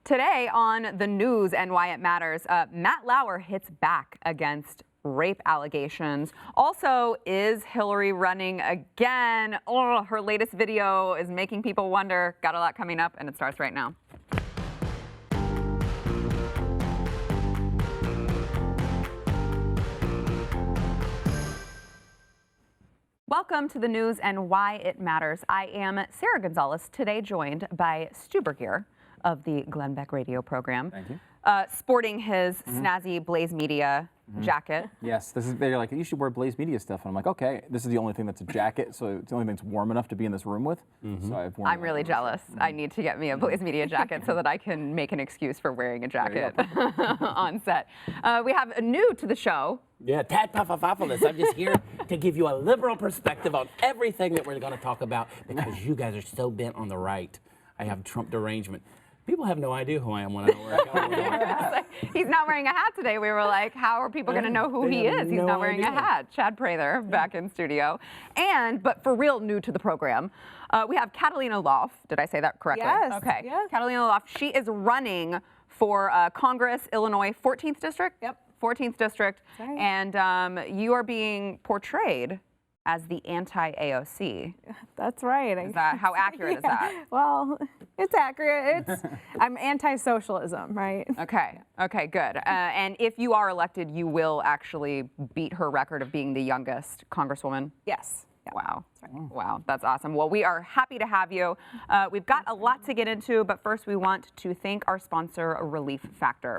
Today on the news and why it matters, Matt Lauer hits back against rape allegations. Also, is Hillary running again? Oh, her latest video is making people wonder. Got a lot coming up, and it starts right now. Welcome to the news and why it matters. I am Sarah Gonzalez, today joined by Stu Bergier of the Glenn Beck radio program. Thank you. Sporting his snazzy Blaze Media jacket. Yes, they're like, you should wear Blaze Media stuff. And I'm like, okay, this is the only thing that's a jacket, so it's the only thing that's warm enough to be in this room with. So I'm really jealous. I need to get me a Blaze Media jacket so that I can make an excuse for wearing a jacket on set. We have new to the show. Yeah, Tad Pafafopoulos. I'm just here to give you a liberal perspective on everything that we're going to talk about because you guys are so bent on the right. I have Trump derangement. People have no idea who I am when I wear a hat. He's not wearing a hat today. We were like, how are people going to know who he is? He's not wearing a hat. Chad Prather back in studio. But for real new to the program, we have Catalina Lauf. Did I say that correctly? Yes. Okay. Yes. Catalina Lauf. She is running for Congress, Illinois, 14th District? Yep. 14th District. Right. And you are being portrayed as the anti-AOC. That's right. Is that, how accurate is that? Well, it's accurate. I'm anti-socialism, right? Okay. Okay, good. And if you are elected, you will actually beat her record of being the youngest congresswoman? Yes. Yeah. Wow. Wow, that's awesome. Well, we are happy to have you. We've got a lot to get into, but first we want to thank our sponsor, Relief Factor.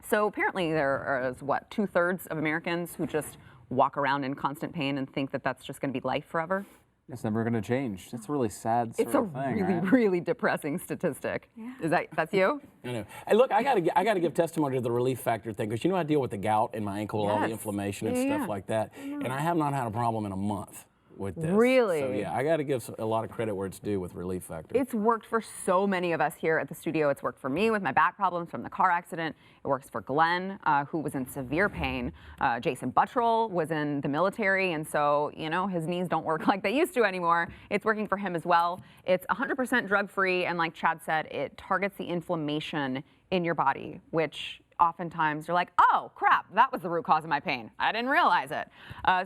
So apparently there is, what, 2/3 of Americans who just walk around in constant pain and think that that's just going to be life forever? It's never going to change. It's a really sad sort of thing. It's a really depressing statistic. Yeah. Is that's you? I know. Hey, look, I gotta give testimony to the Relief Factor thing because you know I deal with the gout in my ankle, all the inflammation and stuff like that, and I have not had a problem in a month with this. Really? So yeah, I got to give a lot of credit where it's due with Relief Factor. It's worked for so many of us here at the studio. It's worked for me with my back problems from the car accident. It works for Glenn, who was in severe pain. Jason Buttrell was in the military, and so, you know, his knees don't work like they used to anymore. It's working for him as well. It's 100% drug-free, and like Chad said, it targets the inflammation in your body, which oftentimes you're like, oh crap, that was the root cause of my pain. I didn't realize it.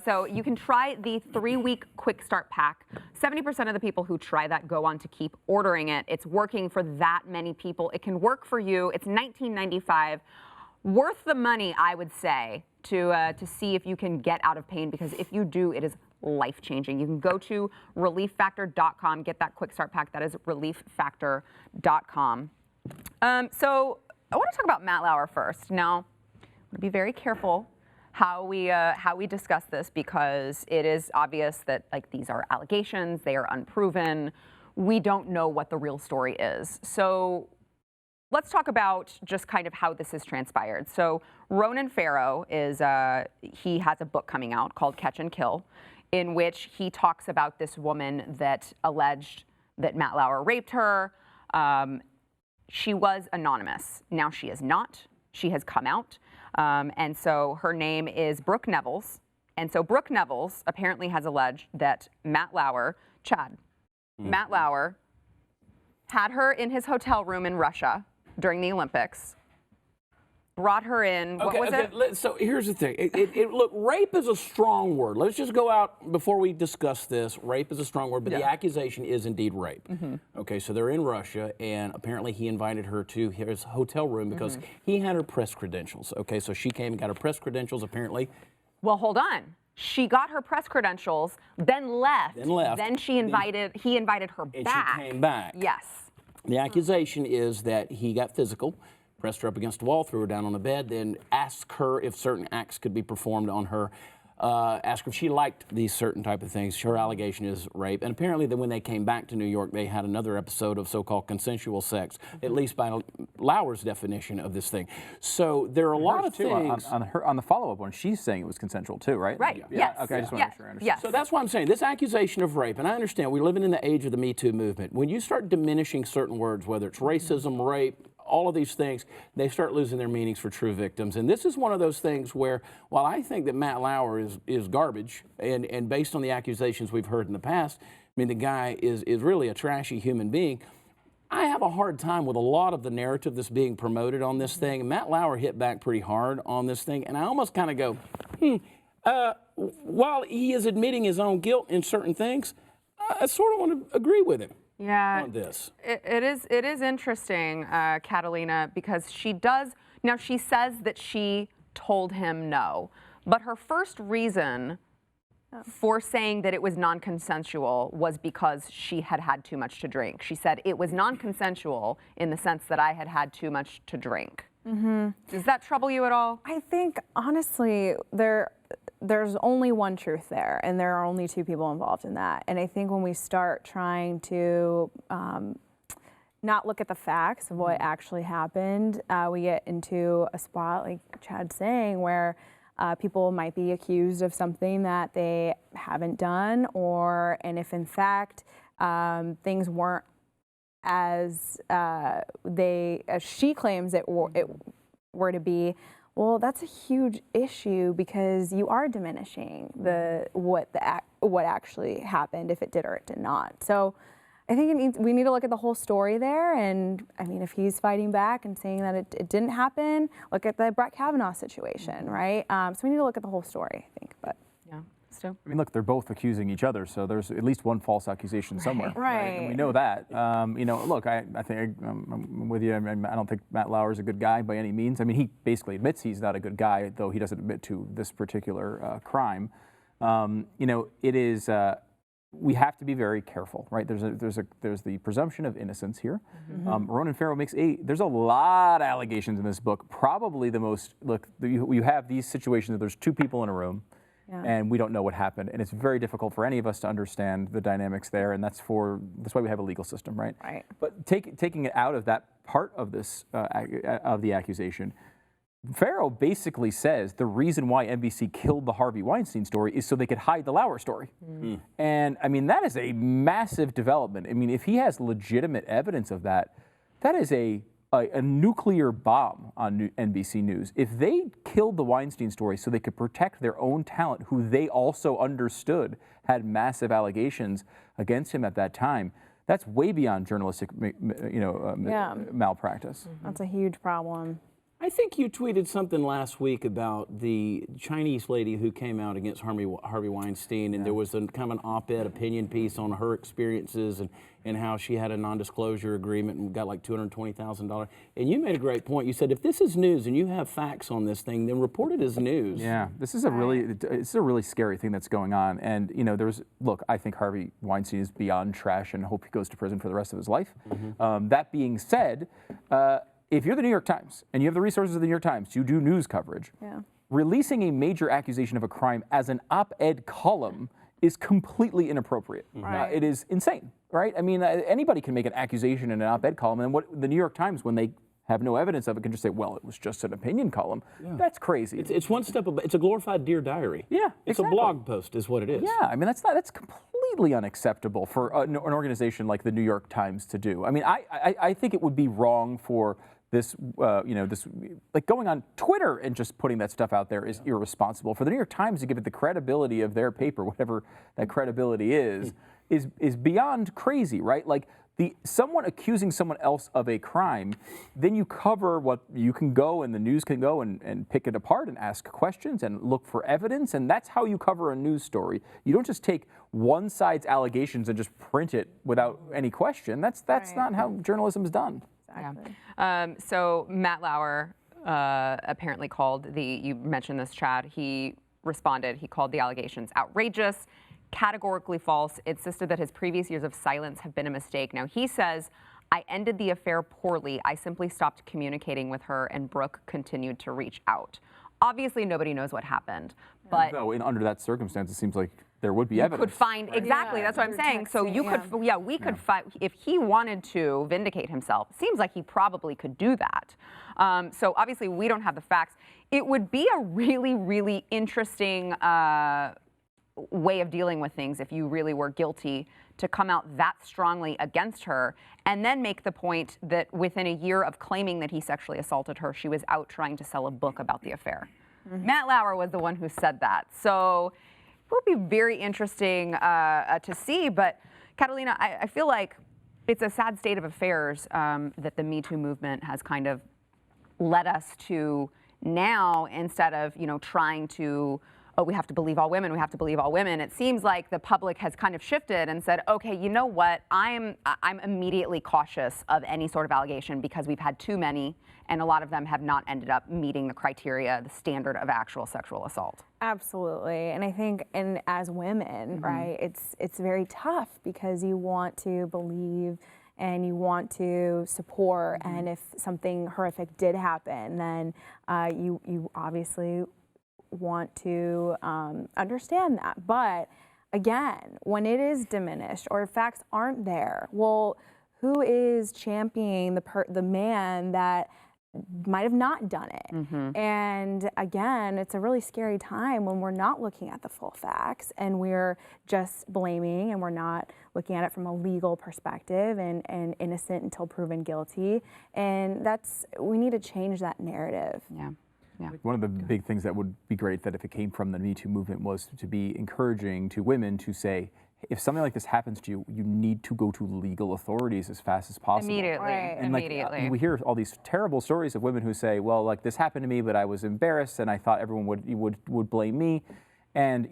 So you can try the 3-week quick start pack. 70% of the people who try that go on to keep ordering it. It's working for that many people. It can work for you. It's $19.95. Worth the money, I would say, to see if you can get out of pain, because if you do, it is life-changing. You can go to relieffactor.com, get that quick start pack. That is relieffactor.com. So I want to talk about Matt Lauer first. Now, I'm going to be very careful how we discuss this, because it is obvious that, like, these are allegations, they are unproven. We don't know what the real story is. So let's talk about just kind of how this has transpired. So Ronan Farrow he has a book coming out called Catch and Kill, in which he talks about this woman that alleged that Matt Lauer raped her. She was anonymous. Now she is not. She has come out. And so her name is Brooke Nevels. And so Brooke Nevels apparently has alleged that Matt Lauer, Matt Lauer, had her in his hotel room in Russia during the Olympics, brought her in. What was it? So here's the thing. Look, rape is a strong word. Let's just go out before we discuss this. Rape is a strong word, but the accusation is indeed rape. Okay, so they're in Russia, and apparently he invited her to his hotel room because he had her press credentials. Okay, so she came and got her press credentials, apparently. Well, hold on. She got her press credentials, then left. Then he invited her back. And she came back. Yes. The accusation is that he got physical, pressed her up against the wall, threw her down on the bed, then asked her if certain acts could be performed on her, asked her if she liked these certain type of things. Her allegation is rape. And apparently then when they came back to New York, they had another episode of so-called consensual sex, at least by Lauer's definition of this thing. So there are a lot of things. On the follow-up one, she's saying it was consensual too, right? Right. Yeah. Yes. Okay, I just want to make sure I understand. Yes. So that's why I'm saying this accusation of rape, and I understand we're living in the age of the Me Too movement. When you start diminishing certain words, whether it's racism, rape, all of these things, they start losing their meanings for true victims. And this is one of those things where, while I think that Matt Lauer is garbage, and based on the accusations we've heard in the past, I mean, the guy is really a trashy human being, I have a hard time with a lot of the narrative that's being promoted on this thing. Matt Lauer hit back pretty hard on this thing, and I almost kind of go, while he is admitting his own guilt in certain things, I sort of want to agree with him. Yeah, on this. It is interesting, Catalina, because she says that she told him no, but her first reason for saying that it was non-consensual was because she had had too much to drink. She said it was non-consensual in the sense that I had had too much to drink. Mm-hmm. Does that trouble you at all? I think, honestly, there's only one truth there, and there are only two people involved in that. And I think when we start trying to not look at the facts of what actually happened, we get into a spot, like Chad's saying, where people might be accused of something that they haven't done, and if in fact things weren't as she claims it were to be, well, that's a huge issue because you are diminishing what actually happened, if it did or it did not. So I think we need to look at the whole story there. And I mean, if he's fighting back and saying that it didn't happen, look at the Brett Kavanaugh situation, right? So we need to look at the whole story, I think. But yeah, Stu? I mean, look, they're both accusing each other, so there's at least one false accusation somewhere. Right. And we know that. Look, I think I'm with you. I don't think Matt Lauer is a good guy by any means. I mean, he basically admits he's not a good guy, though he doesn't admit to this particular crime. It is. We have to be very careful, right? There's the presumption of innocence here. Mm-hmm. Ronan Farrow there's a lot of allegations in this book. Probably the most, you have these situations that there's two people in a room, and we don't know what happened, and it's very difficult for any of us to understand the dynamics there, and that's why we have a legal system, right? Right. But taking it out of that part of this of the accusation, Farrow basically says the reason why NBC killed the Harvey Weinstein story is so they could hide the Lauer story. Mm. And I mean, that is a massive development. I mean, if he has legitimate evidence of that, that is a nuclear bomb on NBC News. If they killed the Weinstein story so they could protect their own talent, who they also understood had massive allegations against him at that time, that's way beyond journalistic malpractice. Mm-hmm. That's a huge problem. I think you tweeted something last week about the Chinese lady who came out against Harvey Weinstein, and there was kind of an op-ed opinion piece on her experiences and how she had a non-disclosure agreement and got like $220,000. And you made a great point. You said if this is news and you have facts on this thing, then report it as news. Yeah, this is a really scary thing that's going on. And I think Harvey Weinstein is beyond trash and hope he goes to prison for the rest of his life. Mm-hmm. That being said, if you're the New York Times and you have the resources of the New York Times to do news coverage, releasing a major accusation of a crime as an op-ed column is completely inappropriate. Right. It is insane, right? I mean, anybody can make an accusation in an op-ed column, and what the New York Times, when they have no evidence of it, can just say, well, it was just an opinion column. Yeah. That's crazy. It's one step above. It's a glorified Dear Diary. Yeah, it's a blog post, is what it is. Yeah, I mean that's completely unacceptable for an organization like the New York Times to do. I mean, I think it would be wrong for this, like going on Twitter and just putting that stuff out there is irresponsible. For the New York Times to give it the credibility of their paper, whatever that credibility is beyond crazy, right? Like someone accusing someone else of a crime, then you cover what you can go and the news can go and pick it apart and ask questions and look for evidence, and that's how you cover a news story. You don't just take one side's allegations and just print it without any question. That's not how journalism is done. Exactly. Yeah. So Matt Lauer apparently called you mentioned this, Chad, he responded, he called the allegations outrageous, categorically false, insisted that his previous years of silence have been a mistake. Now he says, I ended the affair poorly. I simply stopped communicating with her and Brooke continued to reach out. Obviously nobody knows what happened, but under that circumstance, it seems like there would be evidence. Could find exactly. That's what I'm saying. So you could, we could find if he wanted to vindicate himself. It seems like he probably could do that. So obviously we don't have the facts. It would be a really, really interesting way of dealing with things if you really were guilty to come out that strongly against her and then make the point that within a year of claiming that he sexually assaulted her, she was out trying to sell a book about the affair. Mm-hmm. Matt Lauer was the one who said that. So it will be very interesting to see. But Catalina, I feel like it's a sad state of affairs that the Me Too movement has kind of led us to now. Instead of trying to, oh, we have to believe all women, we have to believe all women, it seems like the public has kind of shifted and said, okay, you know what, I'm immediately cautious of any sort of allegation because we've had too many, and a lot of them have not ended up meeting the criteria, the standard of actual sexual assault. Absolutely, and I think, and as women, right, it's very tough because you want to believe and you want to support, and if something horrific did happen, then you obviously want to understand that. But again, when it is diminished or facts aren't there, well, who is championing the man that might have not done it? And again, it's a really scary time when we're not looking at the full facts and we're just blaming, and we're not looking at it from a legal perspective and innocent until proven guilty. And we need to change that narrative. Yeah. Yeah. One of the big things that would be great that if it came from the Me Too movement was to be encouraging to women to say, if something like this happens to you, you need to go to legal authorities as fast as possible. Immediately. Right. And Immediately. we hear all these terrible stories of women who say, well, like this happened to me, but I was embarrassed and I thought everyone would blame me. And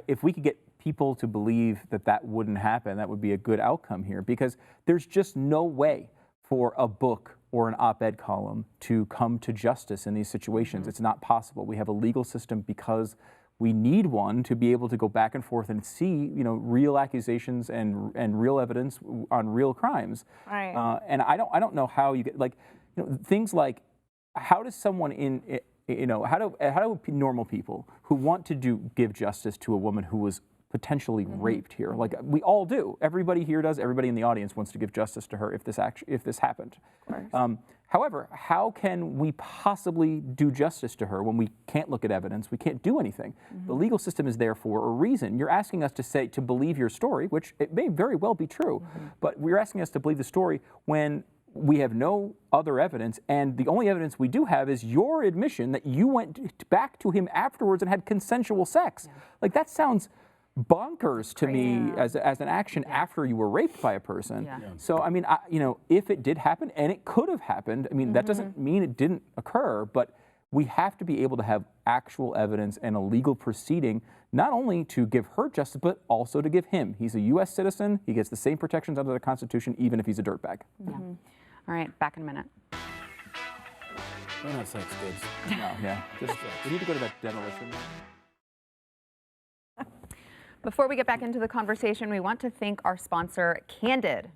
if we could get people to believe that wouldn't happen, that would be a good outcome here, because there's just no way for a book or an op-ed column to come to justice in these situations. It's not possible. We have a legal system because we need one to be able to go back and forth and see, real accusations and real evidence on real crimes. Right. And I don't know how you get things like, how does someone how do normal people who want to give justice to a woman who was potentially raped here, like we all do, everybody here does, everybody in the audience wants to give justice to her if this happened. Of course. However, how can we possibly do justice to her when we can't look at evidence, we can't do anything? The legal system is there for a reason. You're asking us to believe your story, which it may very well be true, but you're asking us to believe the story when we have no other evidence, and the only evidence we do have is your admission that you went back to him afterwards and had consensual sex. Like, that sounds bonkers to me as an action after you were raped by a person. So I mean, if it did happen, and it could have happened, I mean, that doesn't mean it didn't occur, but we have to be able to have actual evidence and a legal proceeding, not only to give her justice, but also to give him. He's a U.S. citizen. He gets the same protections under the Constitution, even if he's a dirtbag. All right, back in a minute. We're not sex kids. No, yeah. We need to go to that demolition. Before we get back into the conversation, we want to thank our sponsor, Candid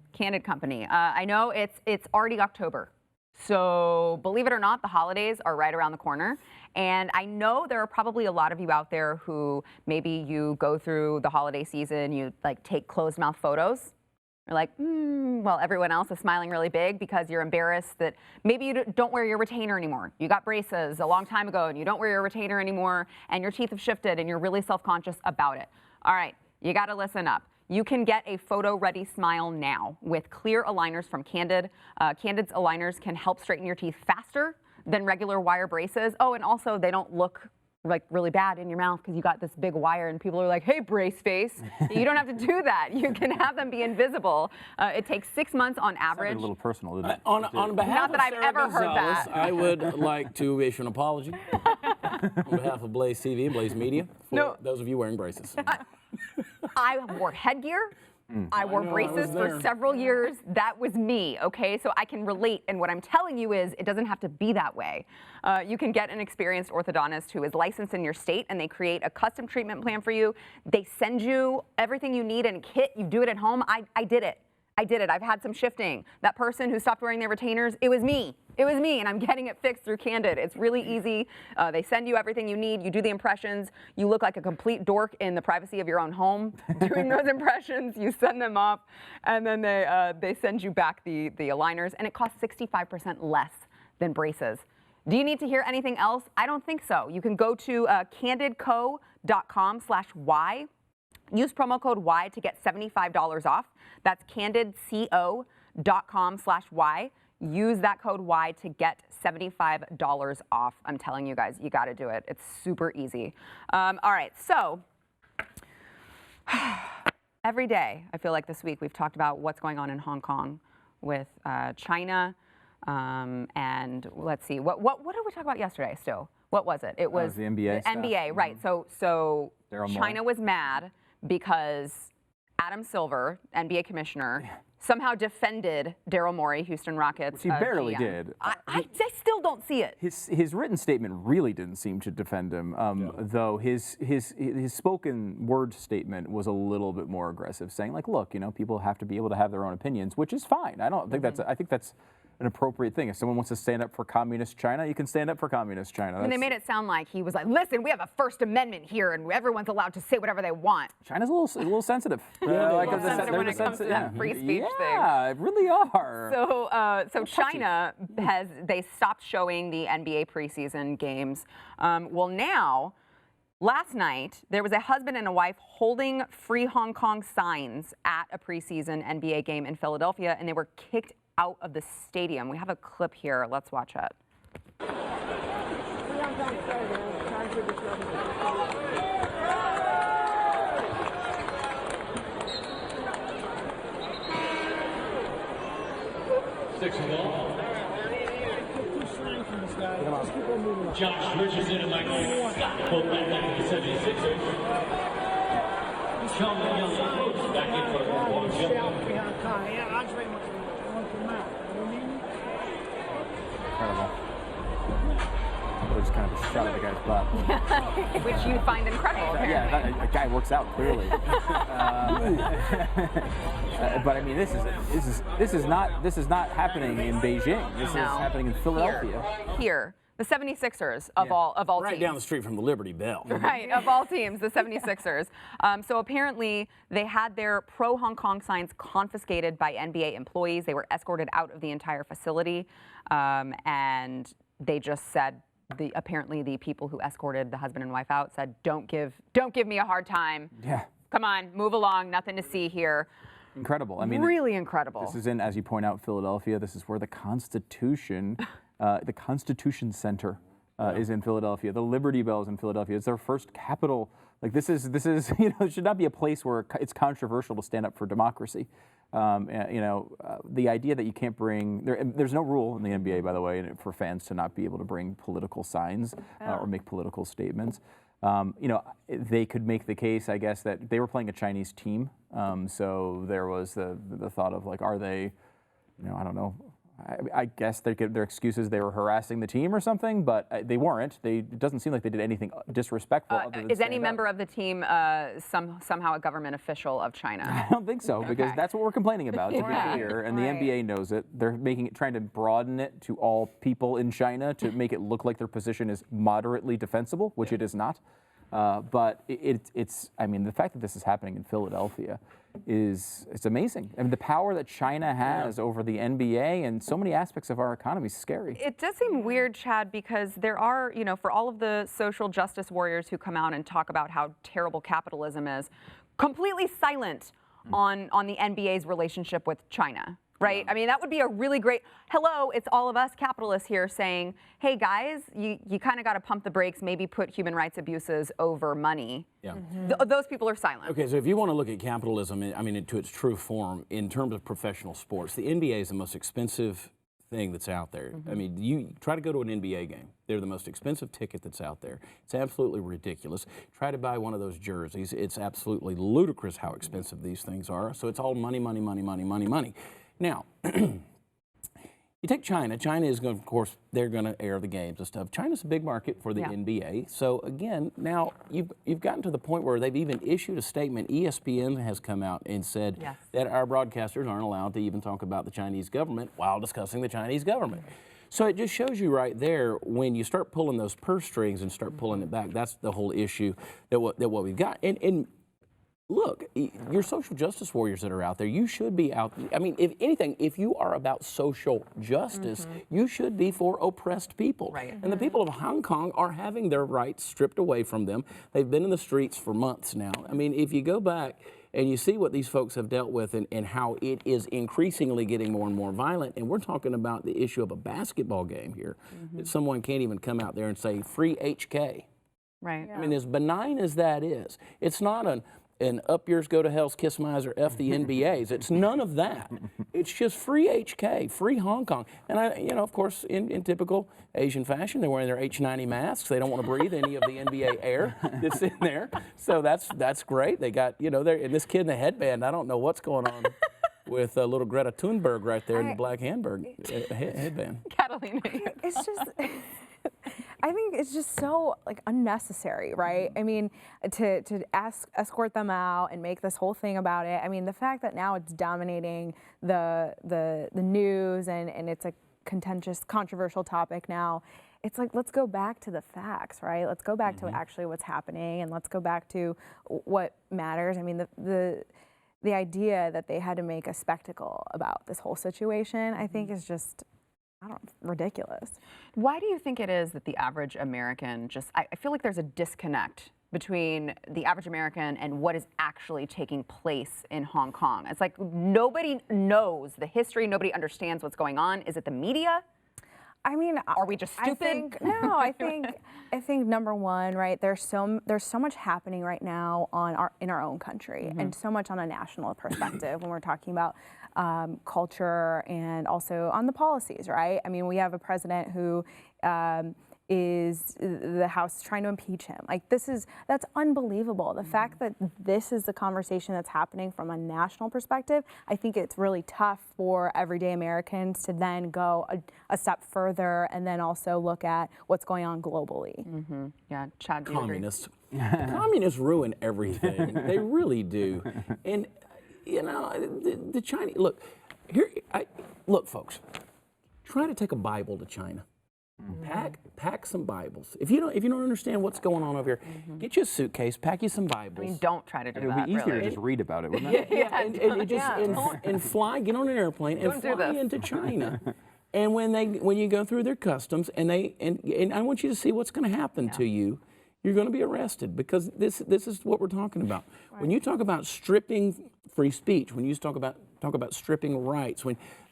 Company. I know it's already October, so believe it or not, the holidays are right around the corner. And I know there are probably a lot of you out there who maybe you go through the holiday season, you take closed mouth photos. You're like, well, everyone else is smiling really big because you're embarrassed that maybe you don't wear your retainer anymore. You got braces a long time ago and you don't wear your retainer anymore, and your teeth have shifted and you're really self-conscious about it. All right, you got to listen up. You can get a photo-ready smile now with clear aligners from Candid. Candid's aligners can help straighten your teeth faster than regular wire braces. Oh, and also they don't look like really bad in your mouth because you got this big wire and people are like, hey, brace face. You don't have to do that. You can have them be invisible. It takes 6 months on average. A little personal, didn't it? On behalf Not that of I've Sarah ever heard Gonzalez, that. I would like to issue an apology on behalf of BlazeTV and Blaze Media for those of you wearing braces. I wore headgear. I wore braces for several years. That was me, okay? So I can relate, and what I'm telling you is it doesn't have to be that way. You can get an experienced orthodontist who is licensed in your state, and they create a custom treatment plan for you. They send you everything you need in a kit. You do it at home. I did it. I've had some shifting. That person who stopped wearing their retainers, it was me. It was me, and I'm getting it fixed through Candid. It's really easy. They send you everything you need. You do the impressions. You look like a complete dork in the privacy of your own home doing those impressions. You send them off, and then they send you back the aligners, and it costs 65% less than braces. Do you need to hear anything else? I don't think so. You can go to candidco.com/Y. Use promo code Y to get $75 off. That's candidco.com/Y. Use that code Y to get $75 off. I'm telling you guys, you got to do it. It's super easy. All right, so every day, I feel like this week we've talked about what's going on in Hong Kong with China. And let's see, what did we talk about yesterday, Stu? What was it? It was the NBA stuff. NBA, right. So Daryl China was mad because Adam Silver, NBA commissioner, somehow defended Daryl Morey, Houston Rockets. He barely GM. did. I still don't see it. His written statement really didn't seem to defend him, though his spoken word statement was a little bit more aggressive, saying like, look, people have to be able to have their own opinions, which is fine. I don't think I think that's an appropriate thing. If someone wants to stand up for communist China, you can stand up for communist China. And they made it sound like he was like, listen, we have a First Amendment here, and everyone's allowed to say whatever they want. China's a little sensitive. Sensitive when it comes to that free speech thing. Yeah, really are. So China they stopped showing the NBA preseason games. Well, now, last night, there was a husband and a wife holding Free Hong Kong signs at a preseason NBA game in Philadelphia, and they were kicked out of the stadium. We have a clip here. Let's watch it. Josh Richardson and Michael Scott both back in the 76ers. Sean Young back in for Wong Jung. Incredible. It was kind of a shot at the guy's butt. Which you find incredible, apparently. Yeah, a guy works out clearly. But I mean, this is not happening in Beijing. This is happening in Philadelphia. Here. The 76ers of all teams. Right down the street from the Liberty Bell. Right, of all teams, the 76ers. So apparently they had their pro-Hong Kong signs confiscated by NBA employees. They were escorted out of the entire facility. And they just said, apparently the people who escorted the husband and wife out said, don't give me a hard time. Yeah. Come on, move along, nothing to see here. Incredible. I mean, really incredible. This is in, as you point out, Philadelphia. This is where the Constitution Center is in Philadelphia. The Liberty Bell is in Philadelphia. It's their first capital. Like this is it should not be a place where it's controversial to stand up for democracy. The idea that you can't bring there's no rule in the NBA, by the way, for fans to not be able to bring political signs or make political statements. They could make the case, I guess, that they were playing a Chinese team. So there was the thought of like, are they, I don't know. I guess their excuses they were harassing the team or something, but they weren't. It doesn't seem like they did anything disrespectful. Other than is any member of the team somehow a government official of China? I don't think so, because that's what we're complaining about, to be clear, and the NBA knows it. They're trying to broaden it to all people in China to make it look like their position is moderately defensible, which it is not. But I mean, the fact that this is happening in Philadelphia it's amazing. I mean, the power that China has over the NBA and so many aspects of our economy is scary. It does seem weird, Chad, because there are, for all of the social justice warriors who come out and talk about how terrible capitalism is, completely silent on the NBA's relationship with China. Right? Yeah. I mean, that would be a really great, hello, it's all of us capitalists here saying, hey guys, you kind of got to pump the brakes, maybe put human rights abuses over money. Yeah. Those people are silent. Okay, so if you want to look at capitalism, I mean, to its true form, in terms of professional sports, the NBA is the most expensive thing that's out there. I mean, you try to go to an NBA game. They're the most expensive ticket that's out there. It's absolutely ridiculous. Try to buy one of those jerseys. It's absolutely ludicrous how expensive these things are. So it's all money, money, money, money, money, money. Now, you take China. China is going, of course, they're going to air the games and stuff. China's a big market for the NBA. So again, now you've gotten to the point where they've even issued a statement. ESPN has come out and said that our broadcasters aren't allowed to even talk about the Chinese government while discussing the Chinese government. So it just shows you right there, when you start pulling those purse strings and start pulling it back, that's the whole issue that what we've got. And look, your social justice warriors that are out there, you should be out. I mean, if anything, if you are about social justice, you should be for oppressed people. Right. And the people of Hong Kong are having their rights stripped away from them. They've been in the streets for months now. I mean, if you go back and you see what these folks have dealt with and how it is increasingly getting more and more violent, and we're talking about the issue of a basketball game here, that someone can't even come out there and say, free HK. Right. I mean, as benign as that is, it's not and up yours go to hell's, kiss my eyes, or F the NBAs. It's none of that. It's just free HK, free Hong Kong. And of course, in typical Asian fashion, they're wearing their H90 masks. They don't want to breathe any of the NBA air that's in there. So that's great. They got, and this kid in the headband, I don't know what's going on with little Greta Thunberg right there in the black headband. Catalina. It's just, I think it's just so unnecessary, right? I mean, to escort them out and make this whole thing about it. I mean, the fact that now it's dominating the news and it's a contentious, controversial topic now. It's like, let's go back to the facts, right? Let's go back to actually what's happening, and let's go back to what matters. I mean, the idea that they had to make a spectacle about this whole situation, I think is just, ridiculous. Why do you think it is that the average American I feel like there's a disconnect between the average American and what is actually taking place in Hong Kong? It's like nobody knows the history, nobody understands what's going on. Is it the media? I mean, are we just stupid? I think number one, right? There's so much happening right now in our own country, and so much on a national perspective when we're talking about culture and also on the policies, right? I mean, we have a president who is the House trying to impeach him. Like that's unbelievable. The fact that this is the conversation that's happening from a national perspective, I think it's really tough for everyday Americans to then go a step further and then also look at what's going on globally. Yeah, Chad, do you agree? Communists ruin everything. They really do. And the Chinese, look, folks, try to take a Bible to China. Pack some Bibles. If you don't understand what's going on over here, get you a suitcase, pack you some Bibles. I mean, don't try to do that. It would be easier to just read about it, wouldn't it? And fly, get on an airplane and fly into China. And when you go through their customs, and I want you to see what's going to happen to you. You're going to be arrested, because this is what we're talking about. Right. When you talk about stripping free speech, when you talk about stripping rights,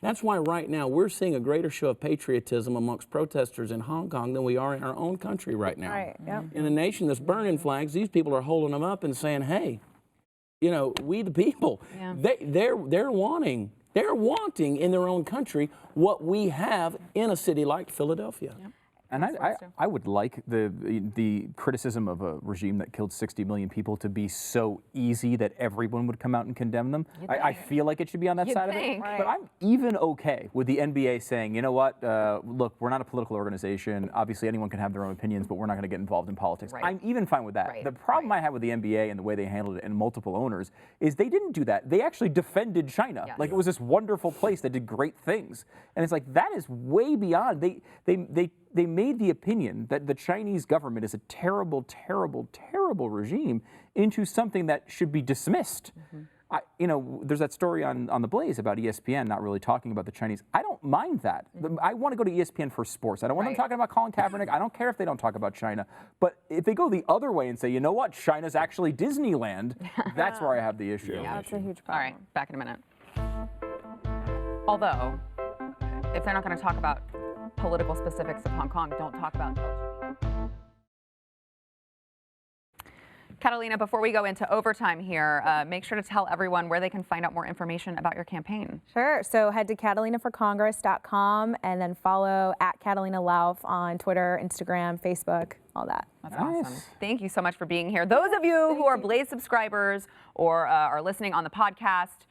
that's why right now we're seeing a greater show of patriotism amongst protesters in Hong Kong than we are in our own country right now. Right. Yep. In a nation that's burning flags, these people are holding them up and saying, "Hey, we the people." Yeah. They're wanting in their own country what we have in a city like Philadelphia. Yep. And I would like the criticism of a regime that killed 60 million people to be so easy that everyone would come out and condemn them. I feel like it should be on that side of it. Right. But I'm even okay with the NBA saying, you know what, look, we're not a political organization. Obviously, anyone can have their own opinions, but we're not going to get involved in politics. Right. I'm even fine with that. Right. The problem I have with the NBA and the way they handled it, and multiple owners, is they didn't do that. They actually defended China. Yes. Like, it was this wonderful place that did great things. And it's like, that is way beyond. They made the opinion that the Chinese government is a terrible, terrible, terrible regime into something that should be dismissed. There's that story on the Blaze about ESPN not really talking about the Chinese. I don't mind that. I want to go to ESPN for sports. I don't want them talking about Colin Kaepernick. I don't care if they don't talk about China. But if they go the other way and say, you know what, China's actually Disneyland, that's where I have the issue. Yeah, that's a huge problem. All right, back in a minute. Although, if they're not going to talk about political specifics of Hong Kong, don't talk about LGBT. Catalina, before we go into overtime here, make sure to tell everyone where they can find out more information about your campaign. Sure. So head to CatalinaForCongress.com and then follow @Catalina Lauf on Twitter, Instagram, Facebook, all that. That's awesome. Thank you so much for being here. Those of you who are Blaze subscribers or are listening on the podcast,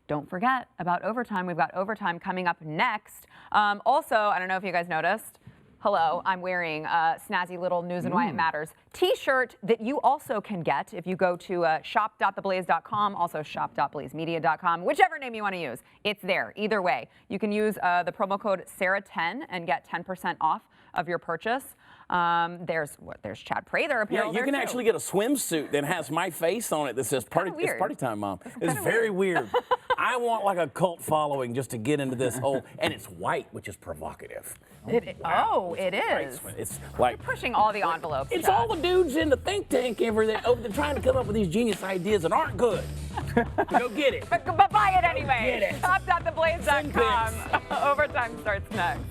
don't forget about overtime. We've got overtime coming up next. Also, I don't know if you guys noticed, hello, I'm wearing a snazzy little News and Why It Matters t-shirt that you also can get if you go to shop.theblaze.com, also shop.blazemedia.com, whichever name you want to use. It's there. Either way, you can use the promo code Sarah10 and get 10% off of your purchase. There's Chad Prather apparel. Yeah, you can actually get a swimsuit that has my face on it that says it's party time, Mom. It's very weird. I want like a cult following just to get into this whole, and it's white, which is provocative. It is. It's like you're pushing all the envelopes. It's Chad. all the dudes in the think tank over there trying to come up with these genius ideas that aren't good. Go get it. But buy it anyway. Shop.theblaze.com. Overtime starts next.